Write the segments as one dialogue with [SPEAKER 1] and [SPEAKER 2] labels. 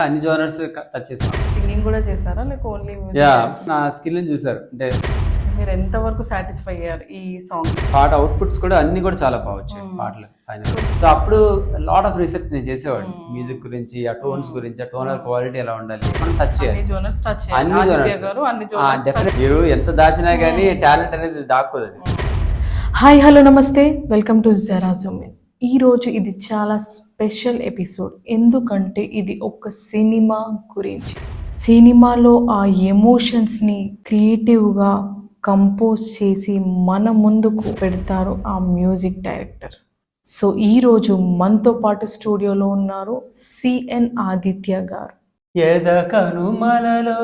[SPEAKER 1] అన్ని genres touch చేసాం.
[SPEAKER 2] Singing కూడా చేశారా లేక ఓన్లీ
[SPEAKER 1] యా, నా స్కిల్ ని చూసారు అంటే
[SPEAKER 2] మీరు ఎంత వరకు సాటిస్ఫై అయ్యారు ఈ సాంగ్?
[SPEAKER 1] పాట అవుట్పుట్స్ కూడా అన్ని కూడా చాలా బాగా వచ్చాయి పాటలు ఫైనల్. సో అప్పుడు లాట్ ఆఫ్ రీసెర్చ్ నేను చేసేవాడిని మ్యూజిక్ గురించి, ఆ టోన్స్ గురించి, ఆ టోనల్ క్వాలిటీ ఎలా ఉండాలి, మనం టచ్ చేయాలి
[SPEAKER 2] జోనర్స్ టచ్
[SPEAKER 1] అన్ని జోనర్స్. డెఫినెట్ మీరు ఎంత దాచినా కానీ టాలెంట్ అనేది దాక్కోదు.
[SPEAKER 2] హాయ్ హలో నమస్తే, వెల్కమ్ టు జరా జూమిన్. ఈరోజు ఇది చాలా స్పెషల్ ఎపిసోడ్, ఎందుకంటే ఇది ఒక సినిమా గురించి. సినిమాలో ఆ ఎమోషన్స్ని క్రియేటివ్గా కంపోజ్ చేసి మన ముందుకు పెడతారు ఆ మ్యూజిక్ డైరెక్టర్. సో ఈరోజు మనతో పాటు స్టూడియోలో ఉన్నారు సిఎన్ ఆదిత్య గారు.
[SPEAKER 1] ఎదకనుమలలో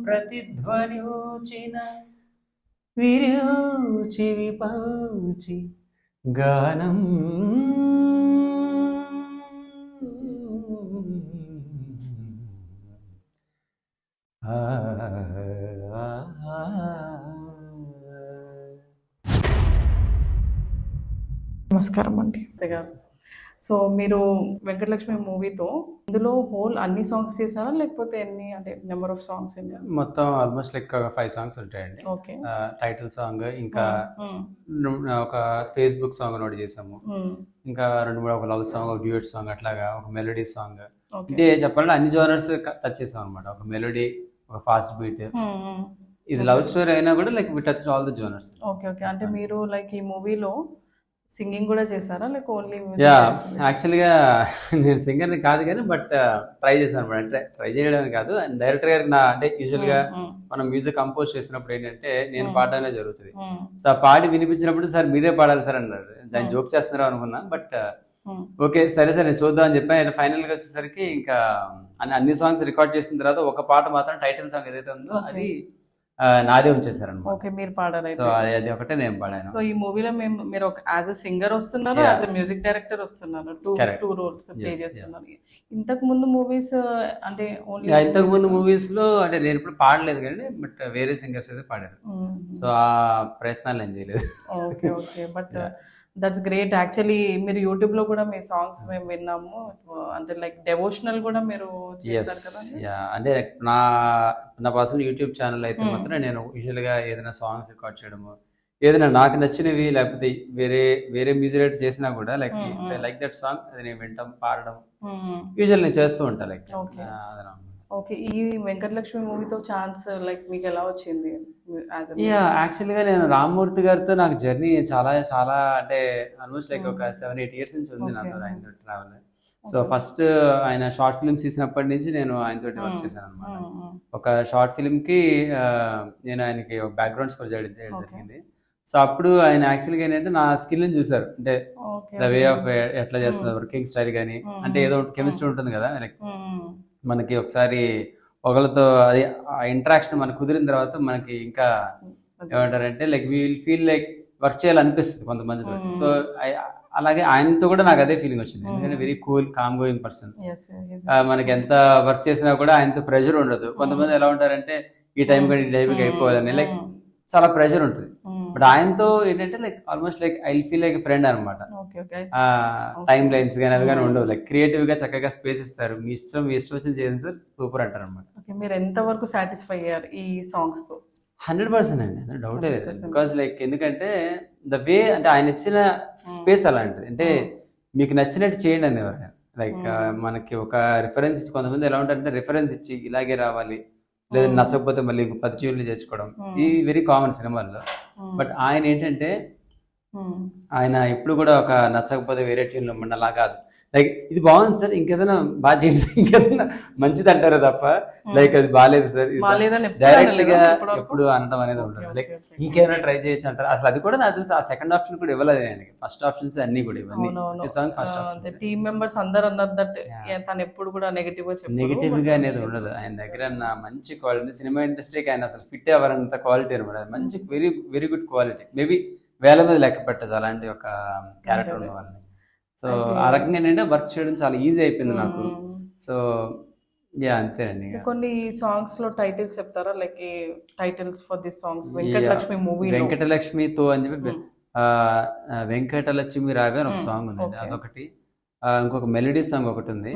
[SPEAKER 1] ప్రతిధ్వనించిన విరుచి విపౌచి గానం
[SPEAKER 2] నమస్కారం అండి. సో మీరు వెంకటలక్ష్మి మూవీతో ఇందులో హోల్ అన్ని సాంగ్స్ చేశారా లేకపోతే ఎన్ని, అంటే నెంబర్ ఆఫ్ సాంగ్స్ ఎన్ని?
[SPEAKER 1] మొత్తం ఆల్మోస్ట్ లైక్ 5 సాంగ్స్ ఉంటాయండి.
[SPEAKER 2] ఓకే.
[SPEAKER 1] టైటిల్ సాంగ్, ఇంకా ఒక ఫేస్బుక్ సాంగ్ నోట్ చేసాము, ఇంకా 2-3 ఒక లవ్ సాంగ్, ఒక డ్యూయట్ సాంగ్, అట్లాగా ఒక మెలోడీ సాంగ్. అంటే చెప్పాలంటే అన్ని జోనర్స్ టచ్ చేసాం అనమాట. ఒక మెలోడీ, ఒక ఫాస్ట్ బీట్, ఇది లవ్ స్టోరీ అయినా కూడా like we touch all the genres.
[SPEAKER 2] Okay okay. అంటే మీరు లైక్ ఈ మూవీలో సింగింగ్ కూడా చేశారా లేక ఓన్లీ?
[SPEAKER 1] యా, యాక్చువల్గా నేను సింగర్ని కాదు కానీ బట్ ట్రై చేశాను అనమాట. అంటే ట్రై చేయడం కాదు, డైరెక్టర్ గారికి నా అంటే యూజువల్గా మనం మ్యూజిక్ కంపోజ్ చేసినప్పుడు ఏంటంటే నేను పాడడమే జరుగుతుంది. సో ఆ పాడి వినిపించినప్పుడు సార్ మీరే పాడాలి సార్ అన్నారు. దాన్ని జోక్ చేస్తున్నారో అనుకున్నా, బట్ ఓకే సరే సార్ నేను చూద్దాం అని చెప్పాను. ఫైనల్గా వచ్చేసరికి ఇంకా అన్ని సాంగ్స్ రికార్డ్ చేసిన తర్వాత ఒక పాట మాత్రం టైటిల్ సాంగ్ ఏదైతే ఉందో అది నాదే ఉంచేసారనమాట.
[SPEAKER 2] ఓకే, మీరు పాడారు.
[SPEAKER 1] సో అది ఒకటే నేను పాడాను.
[SPEAKER 2] సో ఈ మూవీలో మీరు ఒక యాజ్ ఎ సింగర్ వస్తున్నారు, యాజ్ ఎ మ్యూజిక్ డైరెక్టర్ వస్తున్నారు, టూ రోల్స్ ప్లే చేస్తున్నారు. ఇంతకు ముందు మూవీస్ అంటే ఓన్లీ
[SPEAKER 1] ఇంతకు ముందు మూవీస్ లో అంటే నేను ఇప్పుడు పాడలేదు కానీ బట్ వేరే సింగర్స్ అయితే పాడారు. సో ఆ ప్రయత్నాలు నేను చేయలేదు.
[SPEAKER 2] Okay okay. But that's great. Actually మీరు యూట్యూబ్ లో కూడా మీ సాంగ్స్ మేము విన్నాము, అంటే లైక్ డెవోషనల్ కూడా మీరు చేస్తారు కదా.
[SPEAKER 1] అంటే నా పర్సనల్ యూట్యూబ్ ఛానల్ అయితే మాత్రం నేను యూజువల్గా ఏదైనా సాంగ్స్ రికార్డ్ చేయడము, ఏదైనా నాకు నచ్చినవి, లేకపోతే వేరే మ్యూజిక్ డైరెక్టర్ చేసినా కూడా లైక్ దట్ సాంగ్ అది నేను వింటాం, పాడడం యూజువల్ నేను చేస్తూ ఉంటాను. Like
[SPEAKER 2] okay. ఈ వెంకటలక్ష్మి మూవీతో ఛాన్స్ లైక్ మీకు ఎలా వచ్చింది?
[SPEAKER 1] యాక్చువల్గా నేను రామ్మూర్తి గారితో నాకు జర్నీ చాలా చాలా అంటే ఆల్మోస్ట్ లైక్ ఒక 7-8 ఇయర్స్ నుంచి ఉంది నాకు ఆయనతో ట్రావెల్. సో ఫస్ట్ ఆయన షార్ట్ ఫిల్మ్స్ తీసినప్పటి నుంచి నేను ఆయనతో వర్క్ చేశాను అనమాట. ఒక షార్ట్ ఫిల్మ్ కి నేను ఆయనకి ఒక బ్యాక్గ్రౌండ్ స్కోర్ చేయడం జరిగింది. సో అప్పుడు ఆయన యాక్చువల్గా ఏంటంటే నా స్కిల్ ని చూసారు, అంటే ద వే ఆఫ్ ఎట్లా చేస్తున్నారు, వర్కింగ్ స్టైల్ కానీ, అంటే ఏదో కెమిస్ట్రీ ఉంటుంది కదా లైక్ మనకి ఒకసారి ఒకళ్ళతో అది ఆ ఇంటరాక్షన్ మనకు కుదిరిన తర్వాత మనకి ఇంకా ఏమంటారంటే like we will feel like work చేయాలనిపిస్తుంది కొంతమందితో. సో అలాగే ఆయనతో కూడా నాకు అదే ఫీలింగ్ వచ్చింది, ఎందుకంటే very cool calm going person. మనకి ఎంత వర్క్ చేసినా కూడా ఆయనతో ప్రెషర్ ఉండదు. కొంతమంది ఎలా ఉంటారంటే ఈ టైంకి అయిపోదని లైక్ చాలా ప్రెషర్ ఉంటుంది. బట్ ఆయనతో ఏంటంటే like almost like I feel like friend అనమాట. టైం లైన్స్ కానీ అవి కానీ ఉండవు, లైక్ క్రియేటివ్ గా చక్కగా స్పేస్ ఇస్తారు. మీ ఇష్టం వచ్చింది చేయండి సార్, సూపర్ అంటారు అనమాట.
[SPEAKER 2] మీరు ఎంత వరకు సాటిస్ఫై అయ్యారు ఈ సాంగ్స్ తో?
[SPEAKER 1] 100% అండి, అది డౌటే లేదు. బికాస్ లైక్ ఎందుకంటే ద వే అంటే ఆయన ఇచ్చిన స్పేస్ అలాంటిది, అంటే మీకు నచ్చినట్టు చేయండి అని ఎవరైనా లైక్ మనకి ఒక రిఫరెన్స్ ఇచ్చి, కొంతమంది ఎలా ఉంటారంటే రిఫరెన్స్ ఇచ్చి ఇలాగే రావాలి, లేదా నచ్చకపోతే మళ్ళీ ఇంకో 10 ట్యూన్లు చేర్చుకోవడం, ఇది వెరీ కామన్ సినిమాల్లో. బట్ ఆయన ఏంటంటే ఆయన ఎప్పుడు కూడా ఒక నచ్చకపోతే వేరే ట్యూన్లు ఇవ్వండి అలా కాదు, లైక్ ఇది బాగుంది సార్ ఇంకేదైనా బాగా చేయండి, ఇంకేదైనా మంచిది అంటారు తప్ప లైక్ అది బాగాలేదు సార్ డైరెక్ట్ గా ఎప్పుడు అనడం అనేది ఉండదు. లైక్ ఇంకేమైనా ట్రై చేయొచ్చు అంటారు. అసలు అది కూడా నాకు తెలుసు, ఆ సెకండ్ ఆప్షన్ కూడా ఇవ్వలేదు ఆయనకి. ఫస్ట్ ఆప్షన్స్ అన్ని కూడా ఇవన్నీ ఫస్ట్ ఆప్షన్.
[SPEAKER 2] టీమ్ మెంబర్స్ అందరూ అన్నారు దట్ తను ఎప్పుడు కూడా నెగటివ్
[SPEAKER 1] గా అనేది ఉండదు ఆయన దగ్గర. మంచి క్వాలిటీ, సినిమా ఇండస్ట్రీకి ఆయన అసలు ఫిట్ అవ్వాలంత క్వాలిటీ అనమాట. మంచి very very good quality, maybe వేల మీద లెక్క పెట్టచ్చు అలాంటి ఒక క్యారెక్టర్ ఉన్న వాళ్ళని. సో ఆ రకంగా ఏంటంటే వర్క్ చేయడం చాలా ఈజీ అయిపోయింది నాకు. సో యా అంతేనండి.
[SPEAKER 2] కొన్ని సాంగ్స్ లో టైటిల్స్ చెప్తారా, like titles for this songs? Venkatalakshmi movie
[SPEAKER 1] వెంకటలక్ష్మితో అని చెప్పి వెంకటలక్ష్మి రావే అని ఒక సాంగ్ ఉందండి, అదొకటి. ఇంకొక మెలడీ సాంగ్ ఒకటి ఉంది,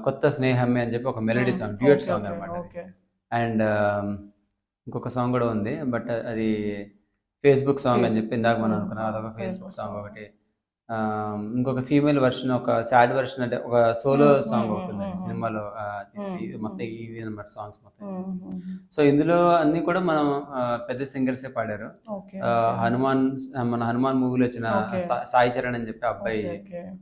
[SPEAKER 1] కొత్త స్నేహమే అని చెప్పి ఒక మెలడీ సాంగ్, డ్యూయట్ సాంగ్ అనమాట. అండ్ ఇంకొక సాంగ్ కూడా ఉంది, బట్ అది ఫేస్బుక్ సాంగ్ అని చెప్పి ఇందాక మనం అనుకున్నాం, అదొక ఫేస్బుక్ సాంగ్ ఒకటి. ఇంకొక ఫీమేల్ వర్షన్, ఒక సాడ్ వర్షన్, అంటే ఒక సోలో సాంగ్ ఒకటి ఉంది సినిమాలో మొత్తం ఇవి అనమాట సాంగ్స్ మొత్తం. సో ఇందులో అన్ని కూడా మనం పెద్ద సింగర్సే పాడారు. మన హనుమాన్ మూవీలో వచ్చిన సాయి చరణ్ అని చెప్పి అబ్బాయి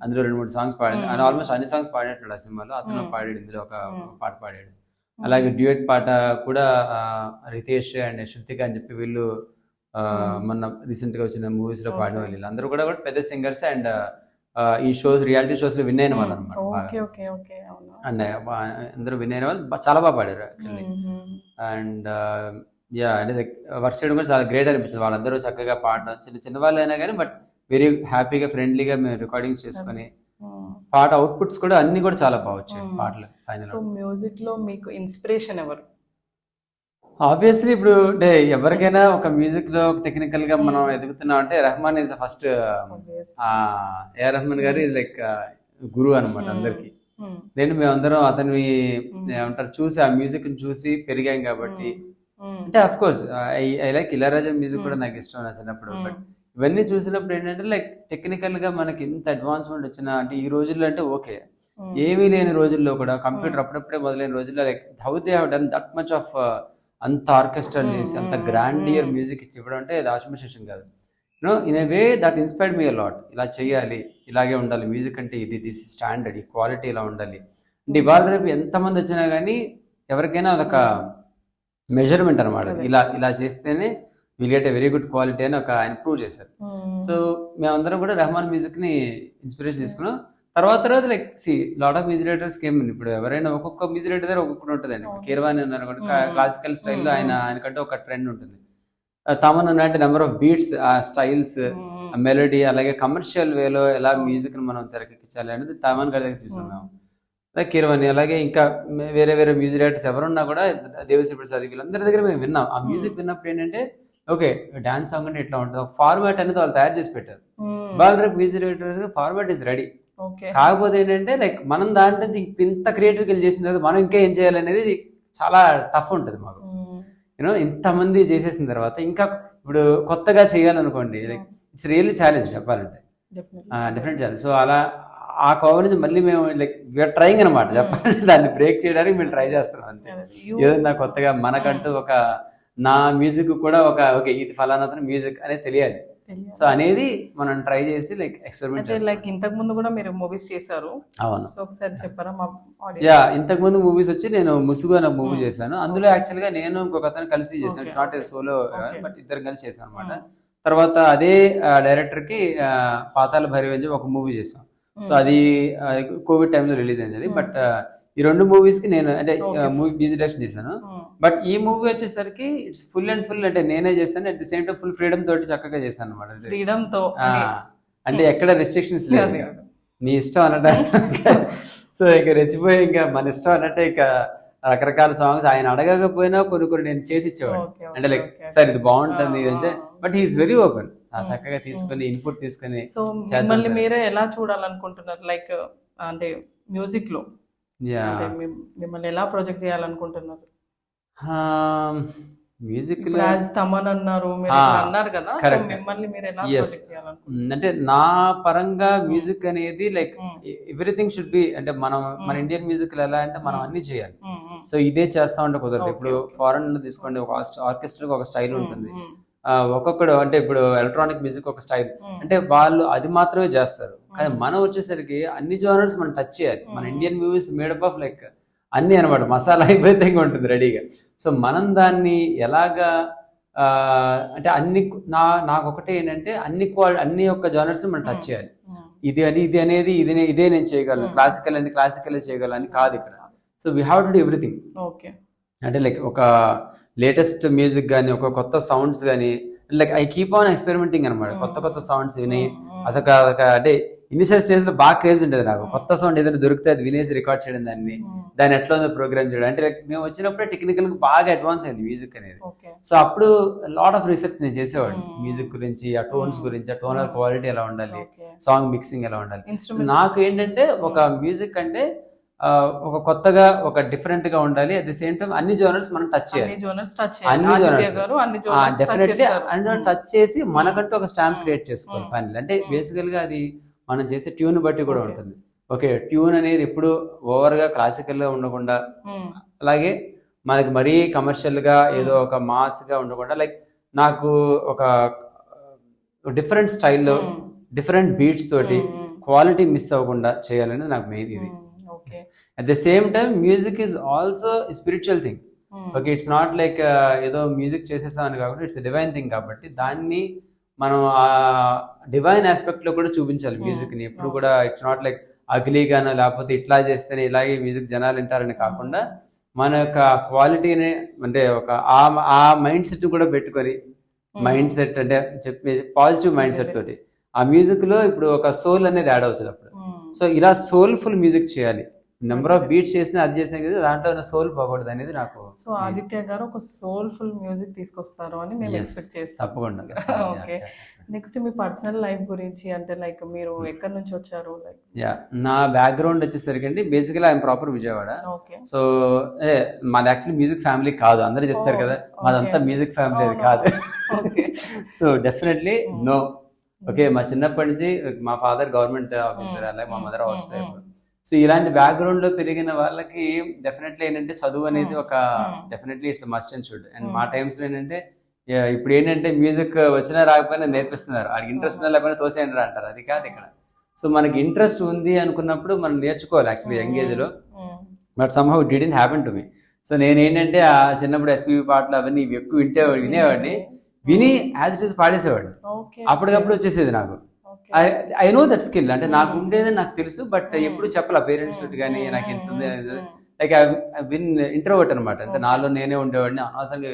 [SPEAKER 1] అందులో 2-3 సాంగ్స్ పాడాడు. ఆయన ఆల్మోస్ట్ అన్ని సాంగ్స్ పాడేటాడు ఆ సినిమాలో, అతను పాడాడు ఇందులో ఒక పాట పాడాడు. అలాగే డ్యూయట్ పాట కూడా రితేష్ అండ్ శృతిక అని చెప్పి వీళ్ళు మొన్న రీసెంట్ గా వచ్చిన మూవీస్ లో పాడిన వాళ్ళు అందరూ కూడా పెద్ద సింగర్స్. అండ్ ఈ షోస్, రియాలిటీ షోస్ లో విన్ అయిన వాళ్ళు అనమాట. అండ్ అందరూ విన్ అయిన వాళ్ళు చాలా బాగా పాడారు యాక్చువల్లీ. అండ్ యా, అంటే వర్క్ చేయడం కూడా చాలా గ్రేట్ అనిపించింది. వాళ్ళందరూ చక్కగా పాడడం, చిన్న చిన్న వాళ్ళు అయినా కానీ బట్ వెరీ హ్యాపీగా ఫ్రెండ్లీగా మేము రికార్డింగ్స్ చేసుకుని పాట అవుట్పుట్స్ కూడా అన్ని కూడా చాలా బాగా వచ్చాయి పాటలు.
[SPEAKER 2] సో మ్యూజిక్ లో మీకు ఇన్స్పిరేషన్ ఎవరు?
[SPEAKER 1] ఆబ్వియస్లీ ఇప్పుడు అంటే ఎవరికైనా ఒక మ్యూజిక్ లో టెక్నికల్ గా మనం ఎదుగుతున్నాం అంటే Rahman is first. A R Rahman గారు ఈజ్ లైక్ గురువు అనమాట అందరికి. నేను మేమందరం అతన్ని ఏమంటారు చూసి ఆ మ్యూజిక్ ని చూసి పెరిగాం కాబట్టి. అంటే of course I like Ilaiyaraaja music కూడా నాకు ఇష్టం నచ్చినప్పుడు. బట్ ఇవన్నీ చూసినప్పుడు ఏంటంటే లైక్ టెక్నికల్ గా మనకి ఇంత అడ్వాన్స్మెంట్ వచ్చిన అంటే ఈ రోజుల్లో అంటే ఓకే, ఏమీ లేని రోజుల్లో కూడా కంప్యూటర్ అప్పుడప్పుడే మొదలైన రోజుల్లో like how they have done that much of అంత ఆర్కెస్ట్రాల్ చేసి అంత గ్రాండియర్ మ్యూజిక్ ఇచ్చి ఇవ్వడం అంటే అది ఆశించేషన్ కాదు. You know in a way that inspired me a lot. ఇలా చేయాలి, ఇలాగే ఉండాలి మ్యూజిక్ అంటే, ఇది దిస్ స్టాండర్డ్, ఈ క్వాలిటీ ఇలా ఉండాలి అంటే ఇవాళ రేపు ఎంతమంది వచ్చినా కానీ ఎవరికైనా అదొక మెజర్మెంట్ అనమాట. ఇలా ఇలా చేస్తేనే will get a very good quality అని ఒక ఆయన ప్రూవ్ చేశారు. సో మేమందరం కూడా రెహమాన్ మ్యూజిక్ ని ఇన్స్పిరేషన్ తీసుకున్నాం. తర్వాత like see lot of music directors came. ఇప్పుడు ఎవరైనా ఒక్కొక్క మ్యూజిక్ డైరెక్టర్ దగ్గర ఒక్కొక్కటి ఉంటుందండి. ఇప్పుడు కీరవాణి ఉన్నారు క్లాసికల్ స్టైల్లో, ఆయనకంటే ఒక ట్రెండ్ ఉంటుంది. తమన్ ఉన్నట్టు నెంబర్ ఆఫ్ బీట్స్, ఆ స్టైల్స్, మెలోడీ, అలాగే కమర్షియల్ వేలో ఎలా మ్యూజిక్ ని మనం తెరకెక్కించాలి అనేది తమన్ గారి దగ్గర చూస్తున్నాం. అలాగే కీరవాణి, అలాగే ఇంకా వేరే వేరే మ్యూజిక్ డైరెక్టర్స్ ఎవరున్నా కూడా దేవిశ్రీ ప్రసాద్, వీళ్ళందరి దగ్గర మేము విన్నాం. ఆ మ్యూజిక్ విన్నప్పుడు ఏంటంటే ఓకే డాన్స్ సాంగ్ అంటే ఎట్లా ఉంటుంది, ఒక ఫార్మాట్ అనేది వాళ్ళు తయారు చేసి పెట్టారు. వాళ్ళ రేపు music directors format is ready. కాకపోతే ఏంటంటే లైక్ మనం దాంట్లో ఇంత క్రియేటివ్గా చేసిన తర్వాత మనం ఇంకా ఏం చేయాలనేది చాలా టఫ్ ఉంటుంది మాకు. యూనో ఇంతమంది చేసేసిన తర్వాత ఇంకా ఇప్పుడు కొత్తగా చేయాలనుకోండి, లైక్ ఇట్స్ రియల్లీ ఛాలెంజ్ చెప్పాలంటే, డిఫరెంట్ ఛాలెంజ్. సో అలా ఆ కవర్ నుంచి మళ్ళీ మేము లైక్ వీఆర్ ట్రైయింగ్ అనమాట చెప్పాలంటే, దాన్ని బ్రేక్ చేయడానికి మేము ట్రై చేస్తున్నాం అంతే. ఏదన్నా కొత్తగా మనకంటూ ఒక నా మ్యూజిక్ కూడా ఒక ఓకే ఇది ఫలానా మ్యూజిక్ అనేది తెలియాలి. సో అనేది మనం ట్రై చేసి లైక్ ఎక్స్పెరిమెంట్.
[SPEAKER 2] లైక్ ఇంతకు ముందు కూడా మీరు మూవీస్ చేశారు.
[SPEAKER 1] అవును.
[SPEAKER 2] సో ఒకసారి చెప్పారా మా ఆడియన్స్?
[SPEAKER 1] యా, ఇంతకు ముందు మూవీస్ వచ్చి నేను ముసుగు అనే మూవీ చేశాను. అందులో యాక్చువల్ గా నేను ఇంకొక అతను కలిసి చేశాను. It's not a solo, but ఇద్దరం కలిసి చేశాను అనమాట. తర్వాత అదే డైరెక్టర్ కి పాతాళ భైరవి అని ఒక మూవీ చేశాం. సో అది కోవిడ్ టైంలో రిలీజ్ అయింది. బట్ ఈ 2 మూవీస్ కి నేను అంటే మూవీ మ్యూజిక్ డైరెక్షన్ చేశాను. బట్ ఈ మూవీ వచ్చేసరికి ఇట్స్ ఫుల్ అండ్ ఫుల్ అంటే నేనే చేశాను. At the same time full freedom తోటి చక్కగా చేశాను అనమాట.
[SPEAKER 2] ఫ్రీడమ్ తో
[SPEAKER 1] అంటే ఎక్కడ రెస్ట్రిక్షన్స్ లేదు, నీ ఇష్టం అన్నట్టు. సో ఇక రెచ్చిపోయి ఇంకా మన ఇష్టం అన్నట్టే ఇక రకరకాల సాంగ్స్ ఆయన అడగకపోయినా కొన్ని నేను చేసి ఇచ్చేవాడు. అంటే లైక్ సార్ ఇది బాగుంటుంది అంటే, బట్ హీఈస్ వెరీ ఓపెన్. చక్కగా తీసుకొని ఇన్పుట్ తీసుకొని.
[SPEAKER 2] సో మిమ్మల్ని మీరే ఎలా చూడాలనుకుంటున్నారు లైక్ అంటే మ్యూజిక్ లో? మిమ్మల్ని ఎలా ప్రొజెక్ట్ చేయాలనుకుంటున్నారు మ్యూజిక్ లో? తమన్ అన్నారు, అన్నారు కదా, మిమ్మల్ని మీరు ఎలా ప్రొజెక్ట్ చేయాలనుకుంటున్నారు?
[SPEAKER 1] అంటే నా పరంగా మ్యూజిక్ అనేది లైక్ ఎవ్రీథింగ్ షుడ్ బి, అంటే మనం మన ఇండియన్ మ్యూజిక్ లో ఎలా అంటే మనం అన్ని చేయాలి. సో ఇదే చేస్తా ఉంటే కుదరదు. ఇప్పుడు ఫారెన్ లో తీసుకోండి, ఒక ఆర్కెస్ట్రా ఒక స్టైల్ ఉంటుంది, ఒక్కొక్కడు అంటే ఇప్పుడు ఎలక్ట్రానిక్ మ్యూజిక్ ఒక స్టైల్, అంటే వాళ్ళు అది మాత్రమే చేస్తారు. కానీ మనం వచ్చేసరికి అన్ని జోనర్స్ మనం టచ్ చేయాలి. మన Indian movies made up of like అన్ని అనమాట, మసాలా అయిపోతే ఉంటుంది రెడీగా. సో మనం దాన్ని ఎలాగా అంటే అన్ని నాకు ఒకటే ఏంటంటే అన్ని ఒక్క జోనర్స్ మనం టచ్ చేయాలి. ఇది అనేది ఇదే నేను చేయగలను, క్లాసికల్ అని క్లాసికల్ చేయగలను అని కాదు ఇక్కడ. So we have to do everything. అంటే లైక్ ఒక లేటెస్ట్ మ్యూజిక్ కానీ, ఒక కొత్త సౌండ్స్ కానీ, like I keep on experimenting అనమాట. కొత్త సౌండ్స్ విని అదొక అంటే ఇనిషియల్ స్టేజ్ లో బాగా క్రేజ్ ఉండేది నాకు. కొత్త సౌండ్ ఏదైనా దొరికితే అది వినేసి రికార్డ్ చేయడం, దాన్ని ఎట్లా ఉందో ప్రోగ్రామ్ చేయడం. అంటే like మేము వచ్చినప్పుడే టెక్నికల్ గా బాగా అడ్వాన్స్ అయింది మ్యూజిక్ అనేది. సో అప్పుడు లాట్ ఆఫ్ రీసెర్చ్ నేను చేసేవాడిని మ్యూజిక్ గురించి, ఆ టోన్స్ గురించి, ఆ టోనల్ క్వాలిటీ ఎలా ఉండాలి, సాంగ్ మిక్సింగ్ ఎలా ఉండాలి. So నాకు ఏంటంటే ఒక మ్యూజిక్ అంటే ఒక కొత్తగా, ఒక డిఫరెంట్ గా ఉండాలి. అట్ ది సేమ్ టైం అన్ని జోనర్స్ మనం టచ్ చేయాలి. అన్ని జోనర్స్ డెఫినెట్లీ అన్ని టచ్ చేసి మనకంటూ ఒక స్టాంప్ క్రియేట్ చేసుకోవాలి ఫైనల్. అంటే బేసికల్ గా అది మనం చేసే ట్యూన్ బట్టి కూడా ఉంటుంది. ఓకే, ట్యూన్ అనేది ఎప్పుడు ఓవర్ గా క్లాసికల్ గా ఉండకుండా, అలాగే మనకి మరీ కమర్షియల్ గా ఏదో ఒక మాస్ గా ఉండకుండా, లైక్ నాకు ఒక డిఫరెంట్ స్టైల్లో డిఫరెంట్ బీట్స్ తోటి క్వాలిటీ మిస్ అవ్వకుండా చేయాలని నాకు మెయిన్ ఇది. At the same time music is also spiritual thing. Okay, it's not like ఏదో మ్యూజిక్ చేసేసామని కాబట్టి ఇట్స్ డివైన్ థింగ్. కాబట్టి దాన్ని మనం ఆ డివైన్ ఆస్పెక్ట్ లో కూడా చూపించాలి మ్యూజిక్ ని. ఎప్పుడు కూడా ఇట్స్ నాట్ లైక్ అగ్లీగానో లేకపోతే ఇట్లా చేస్తేనే ఇలాగే మ్యూజిక్ జనాలు వింటారని కాకుండా, మన యొక్క క్వాలిటీని అంటే ఒక ఆ మైండ్ సెట్ కూడా పెట్టుకొని, మైండ్ సెట్ అంటే చెప్పే పాజిటివ్ మైండ్ సెట్ తోటి ఆ మ్యూజిక్ లో ఇప్పుడు ఒక సోల్ అనేది యాడ్ అవుతుంది అప్పుడు. సో ఇలా సోల్ఫుల్ మ్యూజిక్ చేయాలి. నెంబర్ ఆఫ్ బీట్స్ చేసినా అది చేసినా కదా దాంట్లో ఉన్న సోల్ పోకూడదు అనేది నాకు.
[SPEAKER 2] సో ఆదిత్య గారు ఒక సోల్ఫుల్ మ్యూజిక్ తీసుకొస్తారు అని మేము ఎక్స్పెక్ట్ చేస్తాం.
[SPEAKER 1] తప్పకుండా.
[SPEAKER 2] ఓకే, నెక్స్ట్ మీ పర్సనల్ లైఫ్ గురించి, అంటే లైక్ మీరు ఎక్కడి నుంచి వచ్చారు?
[SPEAKER 1] నా బ్యాక్గ్రౌండ్ వచ్చేసరికి అండి basically I'm proper Vijayawada. So మాది యాక్చువల్లీ మ్యూజిక్ ఫ్యామిలీ కాదు. అందరూ చెప్తారు కదా మాదంతా మ్యూజిక్ ఫ్యామిలీ, అది కాదు. So definitely no. ఓకే, మా చిన్నప్పటి నుంచి మా ఫాదర్ గవర్నమెంట్ ఆఫీసర్, అలాగే మా మదర్ హౌస్ వైఫ్. సో ఇలాంటి బ్యాక్గ్రౌండ్ లో పెరిగిన వాళ్ళకి డెఫినెట్లీ ఏంటంటే చదువు అనేది ఒక definitely it's must and should. And మా టైమ్స్ లో ఏంటంటే ఇప్పుడు ఏంటంటే మ్యూజిక్ వచ్చినా రాకపోయినా నేర్పిస్తున్నారు, వాడికి ఇంట్రెస్ట్ ఉన్నా లేకపోయినా తోసేయండి అంటారు. అది కాదు ఇక్కడ. సో మనకి ఇంట్రెస్ట్ ఉంది అనుకున్నప్పుడు మనం నేర్చుకోవాలి యాక్చువల్లీ యంగ్ లో. But somehow it didn't happen to me. So నేనేంటంటే ఆ చిన్నప్పుడు ఎస్పీబీ పాటలు అవన్నీ ఎక్కువ వినేవాడిని, విని యాజ్ ఇట్ ఈస్ పాడేసేవాడిని. అప్పటికప్పుడు వచ్చేసేది నాకు. I know that skill. అంటే నాకు ఉండేది నాకు తెలుసు, బట్ ఎప్పుడు చెప్పాల పేరెంట్స్ తోటి కానీ నాకు ఎంత ఉంది అనేది. లైక్ ఐ బిన్ ఇంట్రోవర్ట్ అనమాట. అంటే నాలో నేనే ఉండేవాడిని, అనవసరంగా